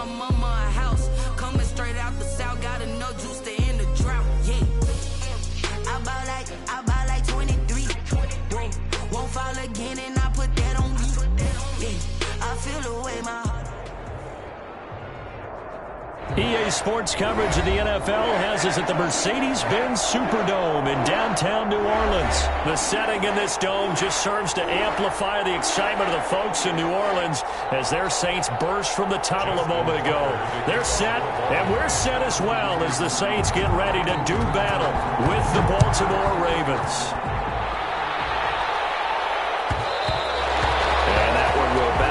my mama a house. Coming straight out the south, got enough juice to end the drought. Yeah. I buy like 23. Whoa. Won't fall again and I put that on me. Yeah. I feel the way my heart. EA Sports coverage of the NFL has us at the Mercedes-Benz Superdome in downtown New Orleans. The setting in this dome just serves to amplify the excitement of the folks in New Orleans as their Saints burst from the tunnel a moment ago. They're set, and we're set as well as the Saints get ready to do battle with the Baltimore Ravens.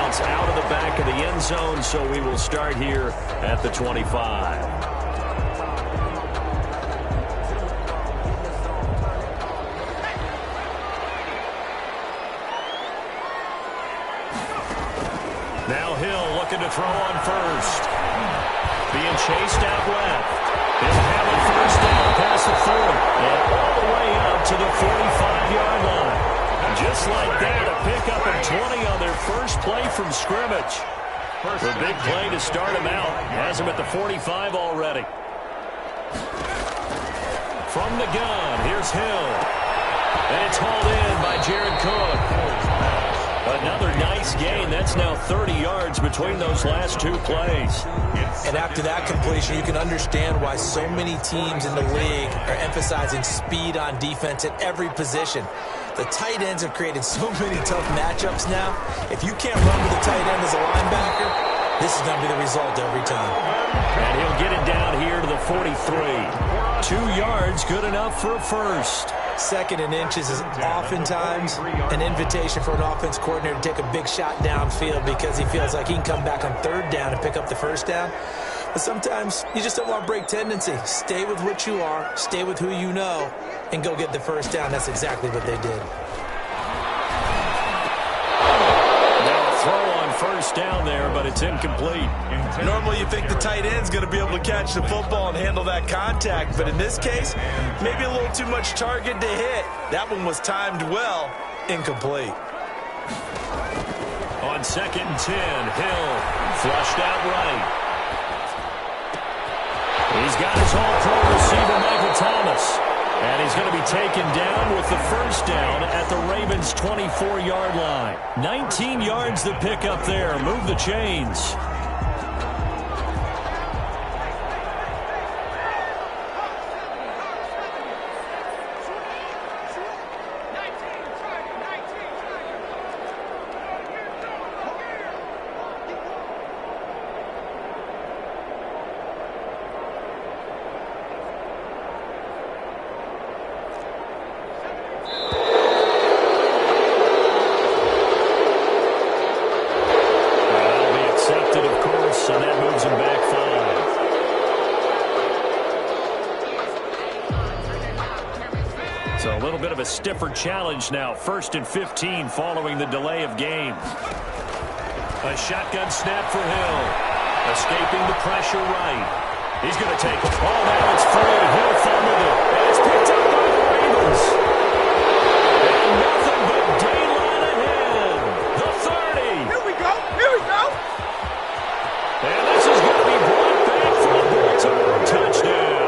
Out of the back of the end zone, so we will start here at the 25. Now Hill looking to throw on first. Being chased out left. He'll have a first down past the 40 and all the way up to the 45-yard line. Just like that, a pickup of 20 on their first play from scrimmage. The big play to start him out. Has him at the 45 already. From the gun, here's Hill. And it's hauled in by Jared Cook. Another nice gain. That's now 30 yards between those last two plays. And after that completion, you can understand why so many teams in the league are emphasizing speed on defense at every position. The tight ends have created so many tough matchups now. If you can't run with the tight end as a linebacker, this is going to be the result every time. And he'll get it down here to the 43. 2 yards, good enough for a first. Second and inches is oftentimes an invitation for an offense coordinator to take a big shot downfield because he feels like he can come back on third down and pick up the first down. But sometimes you just don't want to break tendency. Stay with what you are, stay with who you know, and go get the first down. That's exactly what they did. Now a throw on first down there, but it's incomplete. Normally you think the tight end's going to be able to catch the football and handle that contact, but in this case, maybe a little too much target to hit. That one was timed well, incomplete. On 2nd and 10, Hill flushed out right. He's got his all-pro receiver, Michael Thomas. And he's going to be taken down with the first down at the Ravens' 24-yard line. 19 yards the pickup there. Move the chains. A stiffer challenge now. 1st and 15 following the delay of game. A shotgun snap for Hill. Escaping the pressure right. He's going to take it. Oh, now it's free. Hill fumbled it. And it's picked up by the Ravens. And nothing but daylight ahead. The 30. Here we go. Here we go. And this is going to be brought back for a Baltimore touchdown.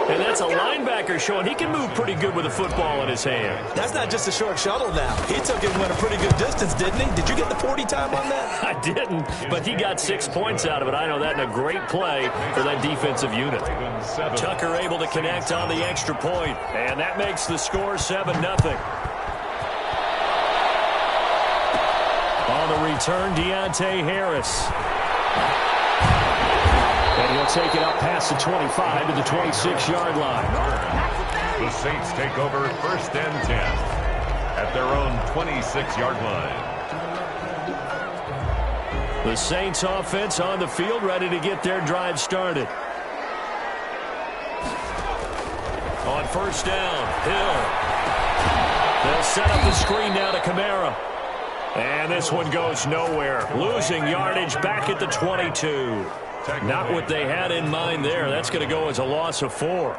And that's a linebacker showing he can move pretty good with a football in his hand. That's not just a short shuttle now. He took it and went a pretty good distance, didn't he? Did you get the 40 time on that? I didn't, but he got 6 points out of it. I know that in a great play for that defensive unit. Tucker able to connect on the extra point, and that makes the score 7-0. On the return, Deontay Harris. And he'll take it up past the 25 to the 26-yard line. The Saints take over 1st and 10 at their own 26-yard line. The Saints offense on the field, ready to get their drive started. On 1st down, Hill. They'll set up the screen now to Kamara. And this one goes nowhere. Losing yardage back at the 22. Not what they had in mind there. That's going to go as a loss of 4.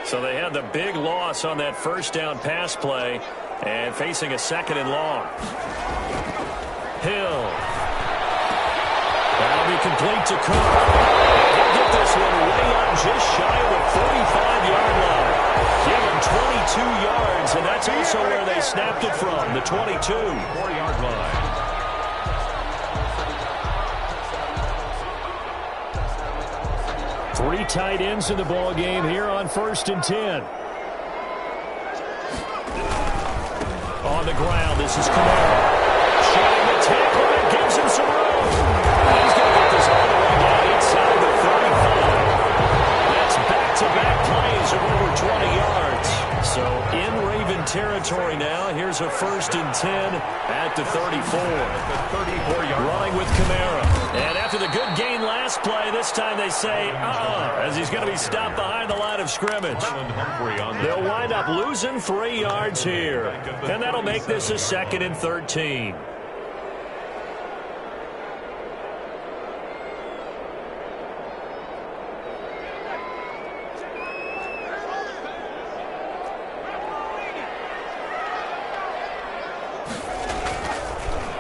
So they had the big loss on that 1st down pass play and facing a 2nd and long. Hill. That'll be complete to Cook. He'll get this one way up just shy of the 45-yard line. Give him 22 yards, and that's also where they snapped it from, the 22. 4-yard line. Three tight ends in the ball game here on 1st and 10. On the ground, this is Kamara. Shooting the tackle, and gives him some room. He's going to get this all the way down inside the 35. That's back-to-back plays of over 20 yards. So in Raven territory now. Here's a 1st and 10 at the 34. The 34-yard running with Kamara. And after the good gain last play, this time they say, as he's going to be stopped behind the line of scrimmage. They'll wind up losing 3 yards here. And that'll make this a 2nd and 13.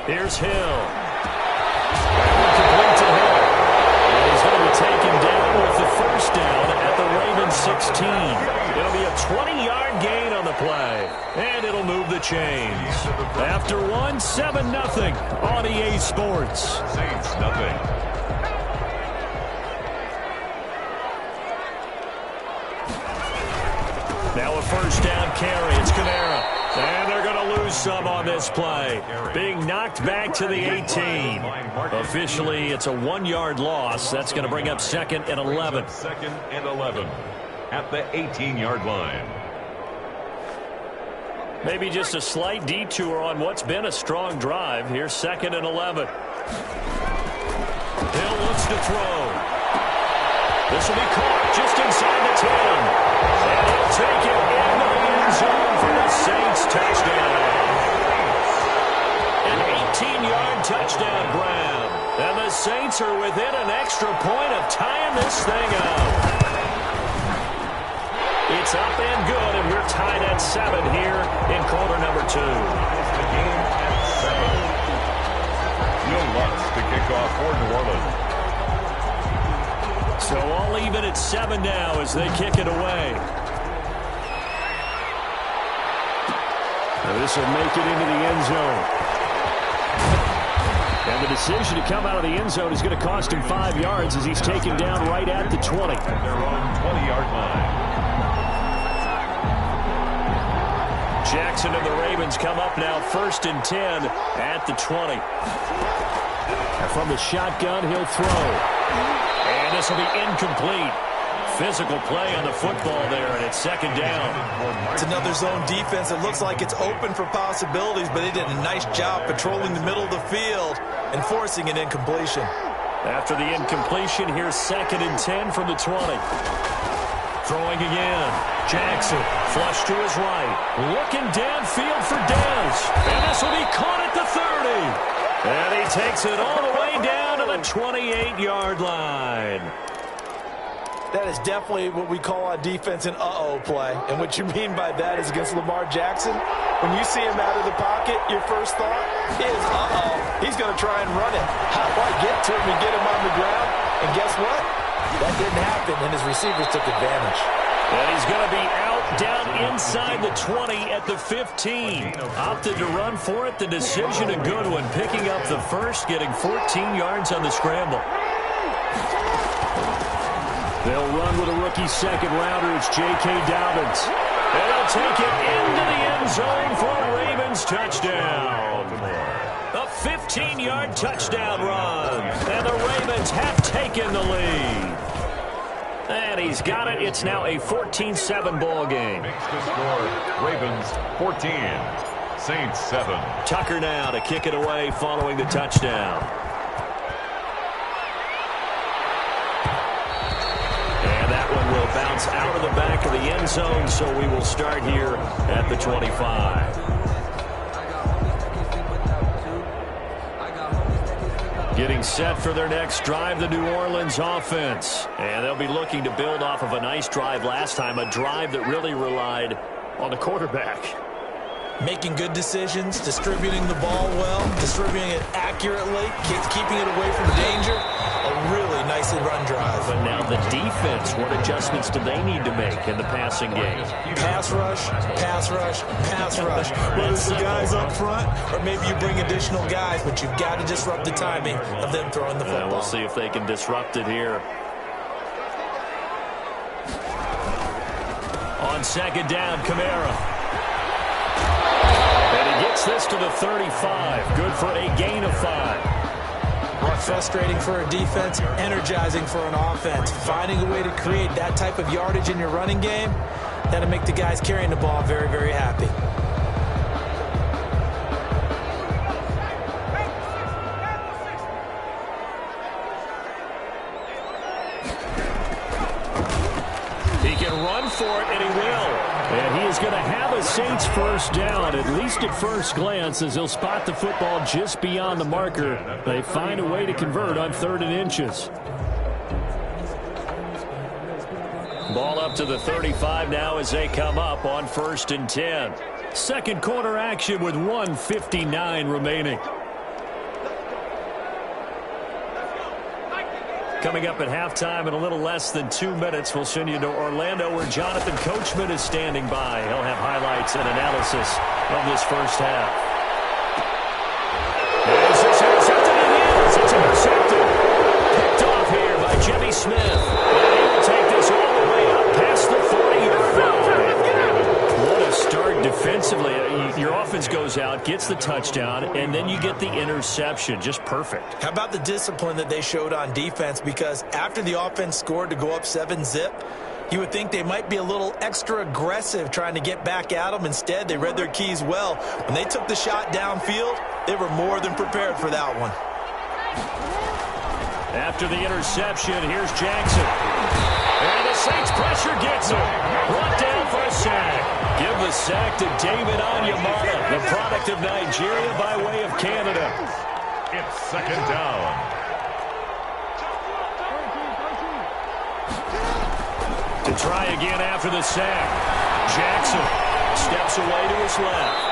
Here's Hill. Complete to Hill. And he's going to be taken down with the 1st down at the Ravens 16. It'll be a 20-yard gain on the play. And it'll move the chains. After one, 7-0 on EA Sports. Saints, nothing. Now a 1st down carry. It's Kamara. And they're going to lose some on this play. Being knocked back to the 18. Officially, it's a 1-yard loss. That's going to bring up 2nd and 11. 2nd and 11 at the 18-yard line. Maybe just a slight detour on what's been a strong drive. Here's 2nd and 11. Hill looks to throw. This will be caught just inside the 10. And he'll take it into the end zone for the Saints touchdown. An 18-yard touchdown grab. And the Saints are within an extra point of tying this thing up. It's up and good, and we're tied at 7 here in quarter number 2. The game at 7. Will Lutz to kick off for New Orleans. So all even at 7 now as they kick it away. Now this will make it into the end zone. And the decision to come out of the end zone is going to cost him 5 yards as he's taken down right at the 20. At their own 20-yard line. Jackson and the Ravens come up now 1st and 10 at the 20. And from the shotgun, he'll throw. And this will be incomplete. Physical play on the football there, and it's 2nd down. It's another zone defense. It looks like it's open for possibilities, but they did a nice job patrolling the middle of the field and forcing an incompletion. After the incompletion, here's 2nd and 10 from the 20. Throwing again. Jackson, flush to his right. Looking downfield for Dez. And this will be caught at the 30. And he takes it all the way down to the 28-yard line. That is definitely what we call on defense an uh-oh play. And what you mean by that is against Lamar Jackson, when you see him out of the pocket, your first thought is, he's going to try and run it. How do I get to him and get him on the ground? And guess what? That didn't happen, and his receivers took advantage. And he's going to be out down inside the 20 at the 15. Opted to run for it. The decision a good one. Picking up the first, getting 14 yards on the scramble. They'll run with a rookie second-rounder. It's J.K. Dobbins. And they'll take it into the end zone for a Ravens touchdown. A 15-yard touchdown run. And the Ravens have taken the lead. And he's got it. It's now a 14-7 ball game. Makes the score Ravens 14, Saints 7. Tucker now to kick it away following the touchdown. And that one will bounce out of the back of the end zone, so we will start here at the 25. Getting set for their next drive, the New Orleans offense. And they'll be looking to build off of a nice drive last time, a drive that really relied on the quarterback. making good decisions, distributing the ball well, distributing it accurately, keeping it away from danger. A really nicely run drive. But now the defense, what adjustments do they need to make in the passing game? Pass rush, pass rush, pass rush. Whether it's the guys up front or maybe you bring additional guys, but you've got to disrupt the timing of them throwing the football. We'll see if they can disrupt it here. On second down, Kamara. And he gets this to the 35. Good for a gain of 5. Frustrating for a defense, energizing for an offense. Finding a way to create that type of yardage in your running game, that'll make the guys carrying the ball very, very happy. He can run for it, and he will. And he is going to have a Saints first down, at least at first glance, as he'll spot the football just beyond the marker. They find a way to convert on 3rd and inches. Ball up to the 35 now as they come up on 1st and 10. Second quarter action with 1:59 remaining. Coming up at halftime in a little less than 2 minutes, we'll send you to Orlando where Jonathan Coachman is standing by. He'll have highlights and analysis of this first half. Is this intercepted? It is. It's intercepted. Picked off here by Jimmy Smith. And he will take this all the way up past the 45. What a start defensively. Your offense goes out, gets the touchdown, and then you get the interception. Just perfect. How about the discipline that they showed on defense? Because after the offense scored to go up 7-zip, you would think they might be a little extra aggressive trying to get back at them. Instead, they read their keys well. When they took the shot downfield, they were more than prepared for that one. After the interception, here's Jackson. And the Saints pressure gets him. Brought down for a sack. Give the sack to David Onyemata, the product of Nigeria by way of Canada. It's second down. To try again after the sack. Jackson steps away to his left.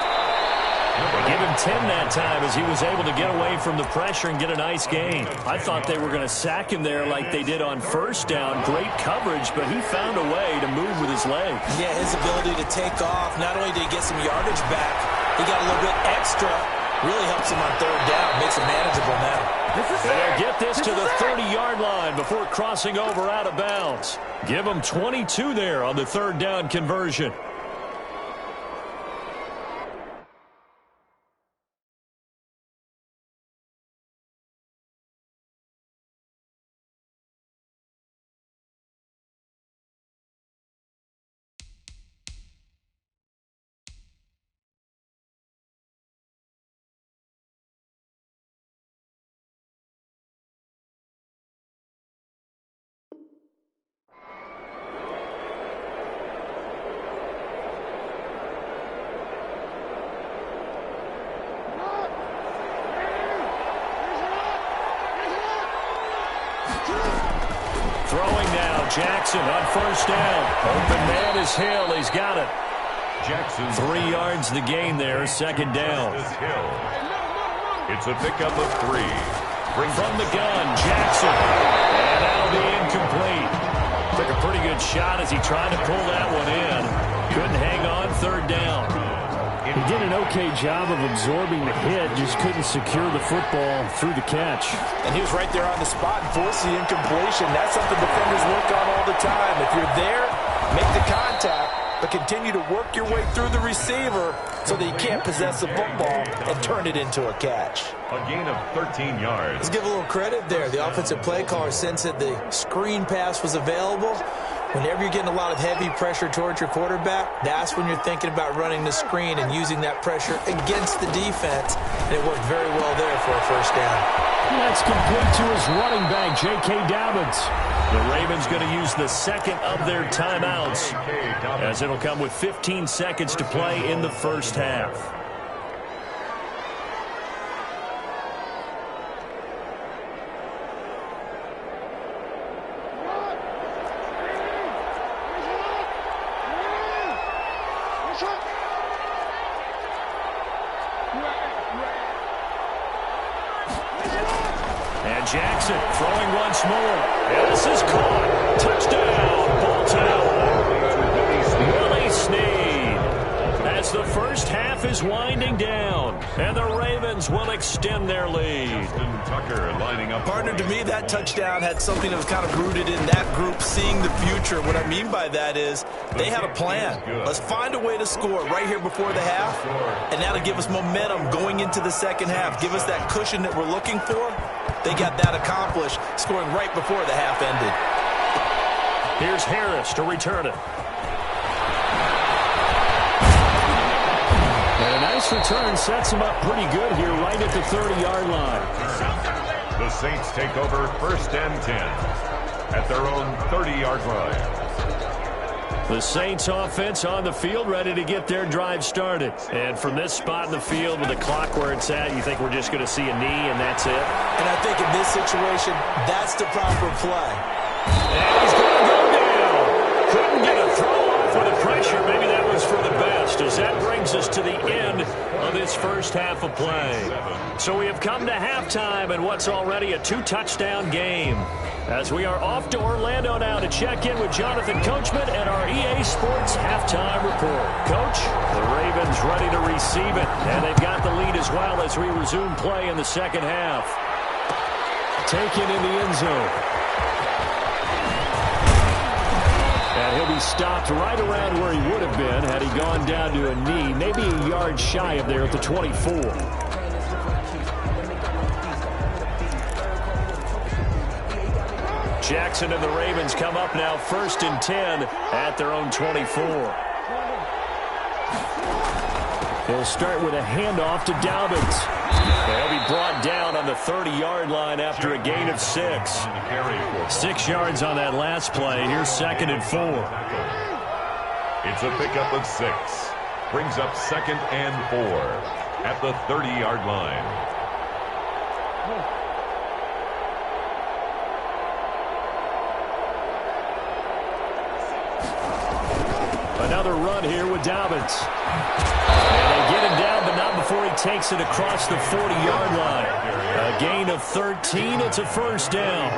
They give him 10 that time as he was able to get away from the pressure and get a nice gain. I thought they were going to sack him there like they did on first down. Great coverage, but he found a way to move with his legs. Yeah, his ability to take off, not only did he get some yardage back, he got a little bit extra. Really helps him on 3rd down, makes it manageable now. They'll get this to the 30-yard line before crossing over out of bounds. Give them 22 there on the 3rd down conversion. Throwing now, Jackson on 1st down. Open man is Hill. He's got it. Jackson. 3 yards the gain there, 2nd down. It's a pickup of 3. From the gun, Jackson. And that'll be incomplete. Took a pretty good shot as he tried to pull that one in. Couldn't hang on, 3rd down. He did an okay job of absorbing the hit, just couldn't secure the football through the catch. And he was right there on the spot and forced the incompletion. That's something defenders work on all the time. If you're there, make the contact, but continue to work your way through the receiver so that you can't possess the football and turn it into a catch. A gain of 13 yards. Let's give a little credit there. The offensive play caller sensed that the screen pass was available. Whenever you're getting a lot of heavy pressure towards your quarterback, that's when you're thinking about running the screen and using that pressure against the defense. And it worked very well there for a 1st down. That's complete to his running back, J.K. Dobbins. The Ravens going to use the 2nd of their timeouts, as it'll come with 15 seconds to play in the 1st half. And Jackson throwing once more. And this is caught. Touchdown, Baltimore. Willie Snead. As the first half is winding down, and the Ravens will extend their lead. Tucker lining up. Partner, to me, that touchdown had something that was kind of rooted in that group seeing the future. What I mean by that is they had a plan. Let's find a way to score right here before the half, and that'll give us momentum going into the second half. Give us that cushion that we're looking for. They got that accomplished, scoring right before the half ended. Here's Harris to return it. And a nice return sets him up pretty good here right at the 30-yard line. The Saints take over 1st and 10 at their own 30-yard line. The Saints offense on the field, ready to get their drive started. And from this spot in the field with the clock where it's at, you think we're just going to see a knee and that's it? And I think in this situation, that's the proper play. And he's going to go down. Couldn't get a throw off with the pressure. Maybe that was for the best, as that brings us to the end of this first half of play. So we have come to halftime in what's already a 2-touchdown game. As we are off to Orlando now to check in with Jonathan Coachman and our EA Sports halftime report. Coach, the Ravens ready to receive it, and they've got the lead as well as we resume play in the second half. Taken in the end zone. And he'll be stopped right around where he would have been had he gone down to a knee, maybe a yard shy of there at the 24. Jackson and the Ravens come up now 1st and 10 at their own 24. They'll start with a handoff to Dobbins. They'll be brought down on the 30-yard line after a gain of 6. 6 yards on that last play. Here's 2nd and 4. It's a pickup of 6. Brings up 2nd and 4 at the 30-yard line. Another run here with Dobbins. And they get him down, but not before he takes it across the 40-yard line. A gain of 13. It's a first down.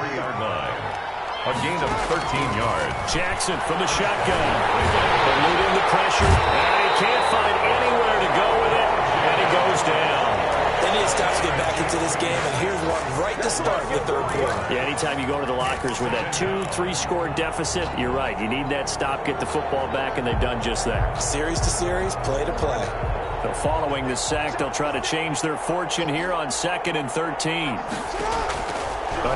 A gain of 13 yards. Jackson from the shotgun. Eluding the pressure. And he can't find anywhere to go with it. And he goes down. They need to stop to get back into this game, and here's one right to start the third quarter. Yeah, anytime you go to the lockers with that 2-3 score deficit, you're right. You need that stop, get the football back, and they've done just that. Series to series, play to play. So following the sack, they'll try to change their fortune here on 2nd and 13.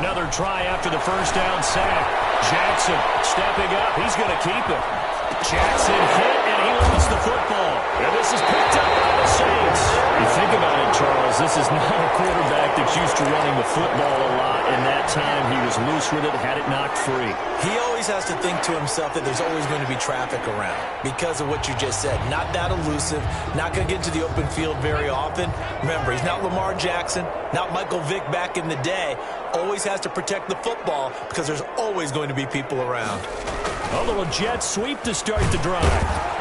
Another try after the first down sack. Jackson stepping up. He's going to keep it. Jackson hit, and he lost the football. And this is picked up by the Saints. You think about it, Charles, this is not a quarterback that's used to running the football a lot, and that time he was loose with it, had it knocked free. He always has to think to himself that there's always going to be traffic around because of what you just said. Not that elusive, not going to get into the open field very often. Remember, he's not Lamar Jackson, not Michael Vick back in the day. Always has to protect the football because there's always going to be people around. A little jet sweep to start the drive.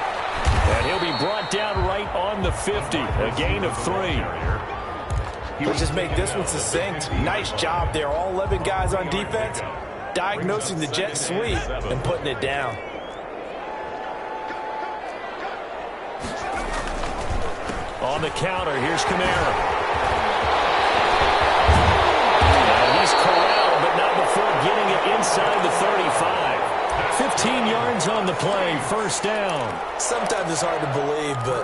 And he'll be brought down right on the 50. A gain of 3. He would just make this one succinct. Nice job there. All 11 guys on defense diagnosing the jet sweep and putting it down. On the counter, here's Kamara. And he's corralled, but not before getting it inside the 35. 15 yards on the play, first down. Sometimes it's hard to believe, but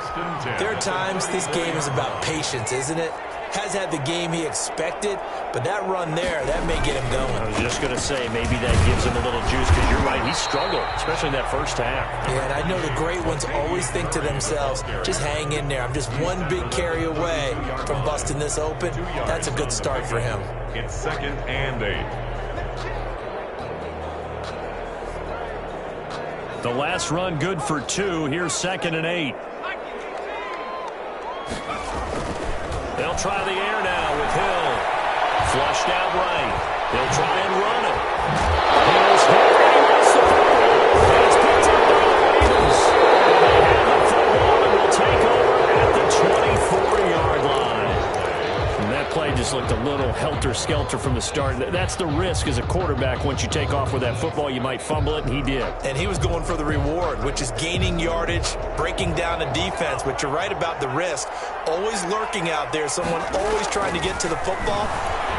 there are times this game is about patience, isn't it? Has had the game he expected, but that run there, that may get him going. I was just going to say, maybe that gives him a little juice, because you're right, he struggled, especially in that first half. Yeah, and I know the great ones always think to themselves, just hang in there. I'm just one big carry away from busting this open. That's a good start for him. It's 2nd and 8. The last run good for 2. Here's 2nd and 8. They'll try the air now with Hill. Flushed out right. They'll try and run it. Hill's hit, and he lost the football. And it's picked up by the Ravens. And they have the football and will take over at the 24-yard line. looked a little helter-skelter from the start. That's the risk as a quarterback. Once you take off with that football, you might fumble it, and he did. And he was going for the reward, which is gaining yardage, breaking down a defense. But you're right about the risk. Always lurking out there, someone always trying to get to the football.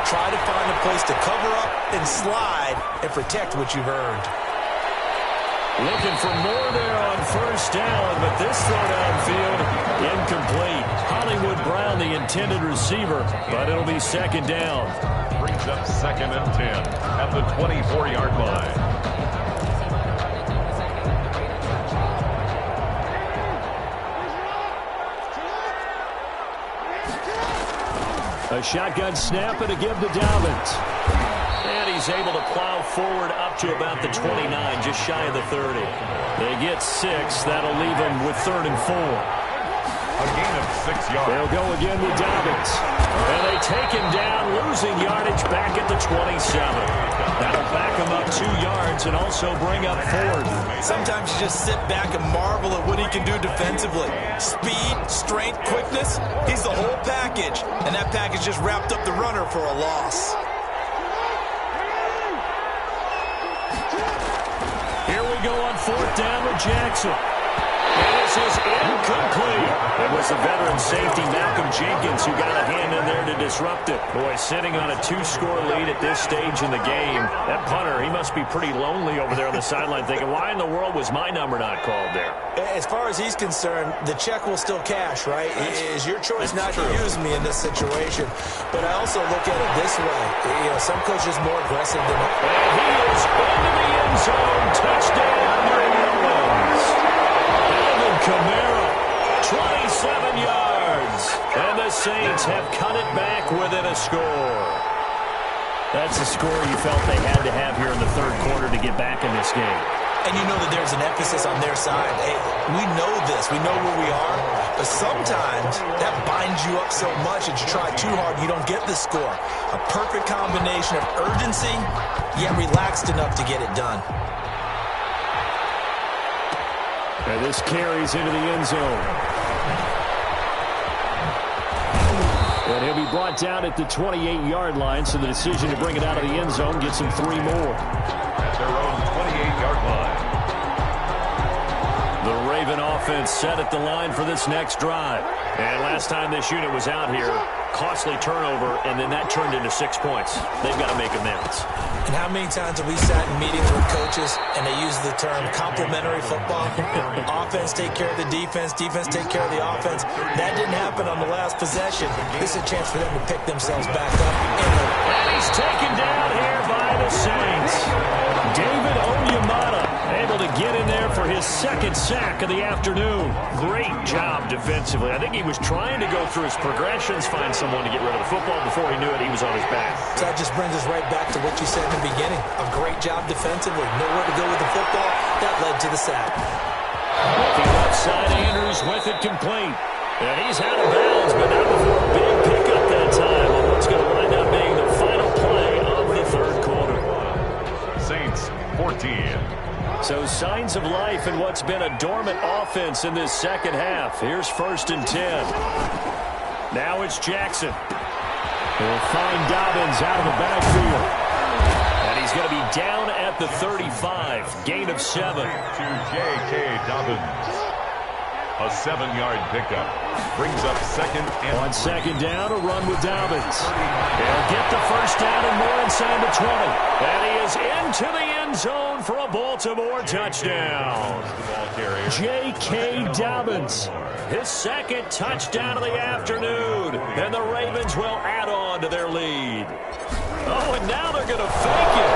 Try to find a place to cover up and slide and protect what you've earned. Looking for more there on first down, but this throw downfield, incomplete. Hollywood Brown, the intended receiver, but it'll be second down. Brings up 2nd and 10 at the 24-yard line. A shotgun snap and a give to Dobbins. And he's able to plow forward up to about the 29, just shy of the 30. They get 6. That'll leave them with 3rd and 4. A gain of 6 yards. They'll go again with Dobbins. And they take him down, losing yardage back at the 27. That'll back him up 2 yards and also bring up 4th. Sometimes you just sit back and marvel at what he can do defensively. Speed, strength, quickness, he's the whole package. And that package just wrapped up the runner for a loss. Here we go on 4th down with Jackson. And this is incomplete. It was the veteran safety, Malcolm Jenkins, who got a hand in there to disrupt it. Boy, sitting on a 2-score lead at this stage in the game. That punter, he must be pretty lonely over there on the sideline thinking, why in the world was my number not called there? As far as he's concerned, the check will still cash, right? It is your choice not to use me in this situation. But I also look at it this way. You know, some coaches more aggressive than others. And he is into the end zone. Touchdown, New Orleans. Alvin Kamara, 27 yards. And the Saints have cut it back within a score. That's the score you felt they had to have here in the 3rd quarter to get back in this game. And you know that there's an emphasis on their side. Hey, we know this. We know where we are. But sometimes that binds you up so much that you try too hard, you don't get the score. A perfect combination of urgency, yet relaxed enough to get it done. And this carries into the end zone. And he'll be brought down at the 28-yard line, so the decision to bring it out of the end zone gets him 3 more. At their own 28-yard line. The Raven offense set at the line for this next drive. And last time this unit was out here, costly turnover, and then that turned into 6 points. They've got to make amends. And how many times have we sat in meetings with coaches and they use the term complementary football? Offense take care of the defense, defense take care of the offense. That didn't happen on the last possession. This is a chance for them to pick themselves back up. And he's taken down here by the Saints. David Onyemata able to get in there for his 2nd sack of the afternoon. Great job defensively. I think he was trying to go through his progressions, find someone to get rid of the football. Before he knew it, he was on his back. So that just brings us right back to what you said in the beginning. A great job defensively. Nowhere to go with the football. That led to the sack. Looking left side, Andrews with it complete. And he's out of bounds, but not before a big pickup that time on what's going to wind up being the final play of the 3rd quarter. Saints 14. So signs of life in what's been a dormant offense in this 2nd half. Here's 1st and 10. Now it's Jackson. He'll find Dobbins out of the backfield. And he's going to be down at the 35. Gain of 7. To J.K. Dobbins. A 7-yard pickup. Brings up 2nd and on 2nd down, a run with Dobbins. They'll get the 1st down and more inside the 20. And he is into the end zone for a Baltimore touchdown. J.K. Dobbins, his 2nd touchdown of the afternoon. And the Ravens will add on to their lead. Oh, and now they're going to fake it.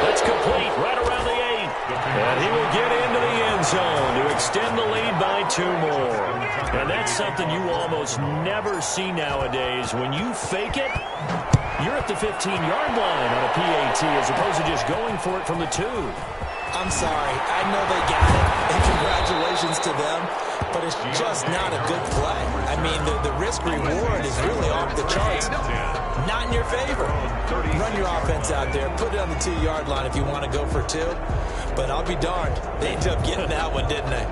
That's complete right around the 8. And he will get into the end zone to extend the lead by 2 more. And that's something you almost never see nowadays. When you fake it, you're at the 15-yard line on a PAT as opposed to just going for it from the 2. I'm sorry. I know they got it, and congratulations to them, but it's just not a good play. I mean, the risk-reward is really off the charts. Not in your favor. Run your offense out there. Put it on the 2-yard line if you want to go for 2. But I'll be darned. They ended up getting that one, didn't they?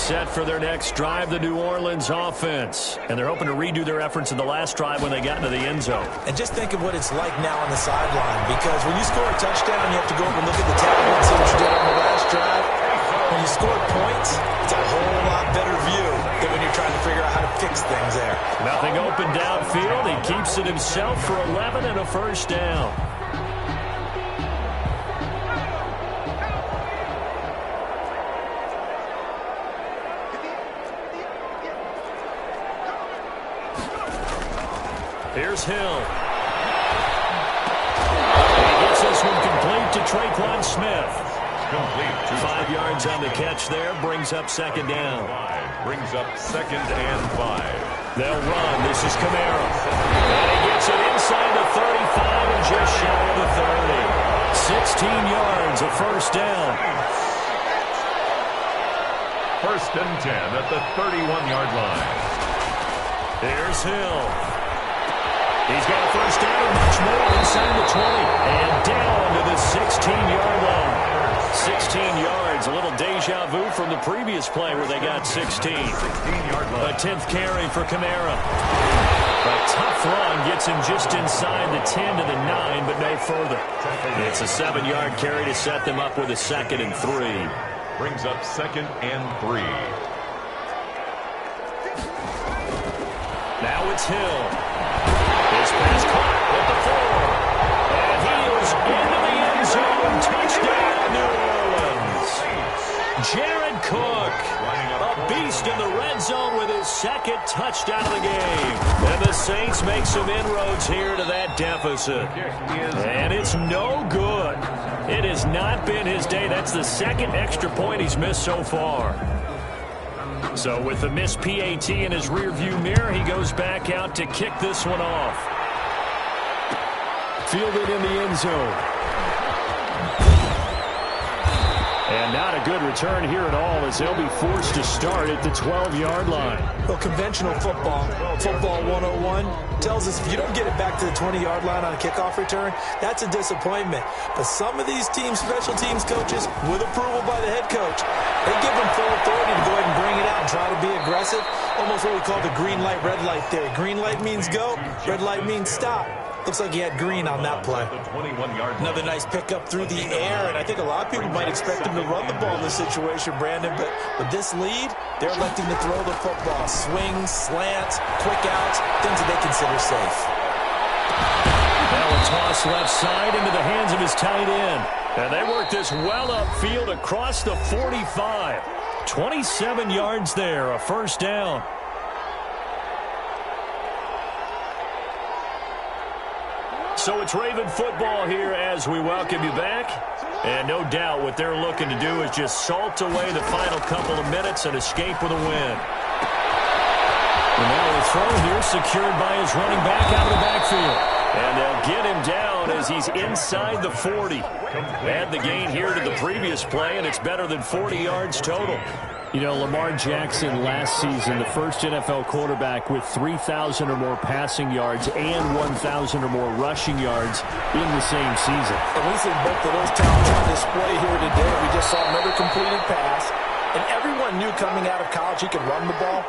set for their next drive, the New Orleans offense. And they're hoping to redo their efforts in the last drive when they got into the end zone. And just think of what it's like now on the sideline, because when you score a touchdown, you have to go over and look at the tablet and see what you did on the last drive. When you score points, it's a whole lot better view than when you're trying to figure out how to fix things there. Nothing open downfield. He keeps it himself for 11 and a first down. Here's Hill. He gets this one complete to Traquan Smith. Complete. 5 yards on the catch there. Brings up second down. Brings up 2nd and 5. They'll run. This is Kamara. And he gets it inside the 35 and just shy of the 30. 16 yards, a first down. 1st and 10 at the 31-yard line. Here's Hill. He's got a first down and much more inside the 20. And down to the 16-yard line. 16 yards, a little deja vu from the previous play where they got 16. 16-yard line. A 10th carry for Kamara. A tough run gets him just inside the 10 to the 9, but no further. It's a 7-yard carry to set them up with a 2nd and 3. Brings up 2nd and 3. Now it's Hill. His pass caught at the 4. And he is into the end zone. Touchdown, New Orleans. Jared Cook, a beast in the red zone with his 2nd touchdown of the game. And the Saints make some inroads here to that deficit. And it's no good. It has not been his day. That's the 2nd extra point he's missed so far. So with the missed PAT in his rearview mirror, he goes back out to kick this one off. Fielded in the end zone. And not a good return here at all, as they'll be forced to start at the 12-yard line. Well, conventional football 101, tells us if you don't get it back to the 20-yard line on a kickoff return, that's a disappointment. But some of these teams, special teams coaches, with approval by the head coach, they give them full authority to go ahead and bring it out and try to be aggressive. Almost what we call the green light, red light theory. Green light means go, red light means stop. Looks like he had green on that play. Another nice pickup through the air, and I think a lot of people might expect him to run the ball in this situation, Brandon, but with this lead, they're electing to throw the football. Swings, slants, quick outs, things that they consider safe. Now a toss left side into the hands of his tight end. And they work this well upfield across the 45. 27 yards there, a first down. So it's Raven football here as we welcome you back. And no doubt what they're looking to do is just salt away the final couple of minutes and escape with a win. And now a throw here secured by his running back out of the backfield. And they'll get him down as he's inside the 40. Add the gain here to the previous play, and it's better than 40 yards total. You know, Lamar Jackson last season, the first NFL quarterback with 3,000 or more passing yards and 1,000 or more rushing yards in the same season. And we see both of those talents on display here today. We just saw another completed pass. And everyone knew coming out of college he could run the ball.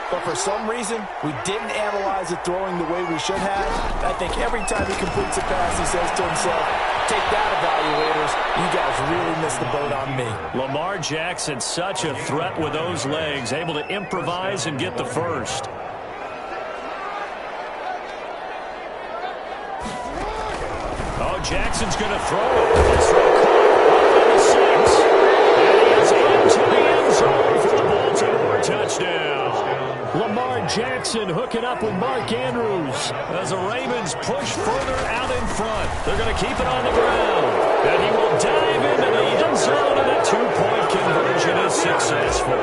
But for some reason, we didn't analyze it throwing the way we should have. I think every time he completes a pass, he says to himself, take that, evaluators. You guys really missed the boat on me. Lamar Jackson, such a threat with those legs, able to improvise and get the first. Oh, Jackson's going to throw it. This one caught by the 6. And he is into the end zone for the Baltimore touchdown. Lamar Jackson hooking up with Mark Andrews. As the Ravens push further out in front, they're going to keep it on the ground. And he will dive into the end zone, and a 2-point conversion is successful.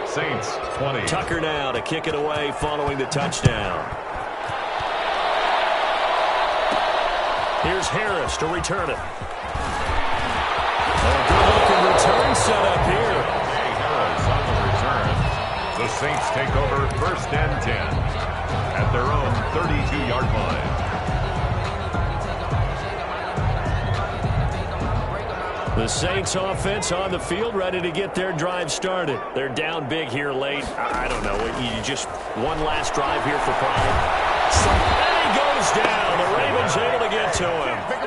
Saints 20. Tucker now to kick it away following the touchdown. Here's Harris to return it. A good-looking return set up here. Harris on the return. The Saints take over 1st and 10 at their own 32-yard line. The Saints offense on the field, ready to get their drive started. They're down big here late. I don't know. You just one last drive here for pride. And he goes down. The Ravens able to get to him.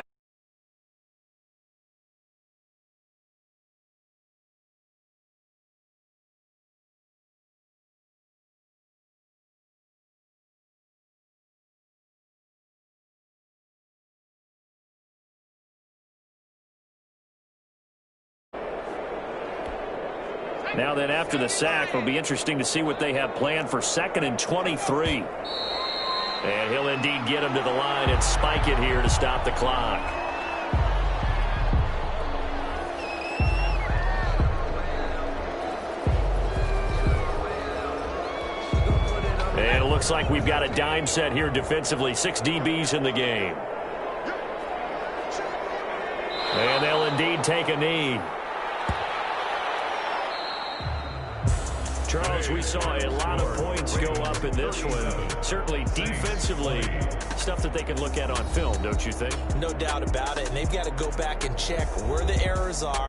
Now then, after the sack, it'll be interesting to see what they have planned for 2nd and 23. And he'll indeed get him to the line and spike it here to stop the clock. And it looks like we've got a dime set here defensively. 6 DBs in the game. And they'll indeed take a knee. Charles, we saw a lot of points go up in this one. Certainly defensively, stuff that they can look at on film, don't you think? No doubt about it. And they've got to go back and check where the errors are.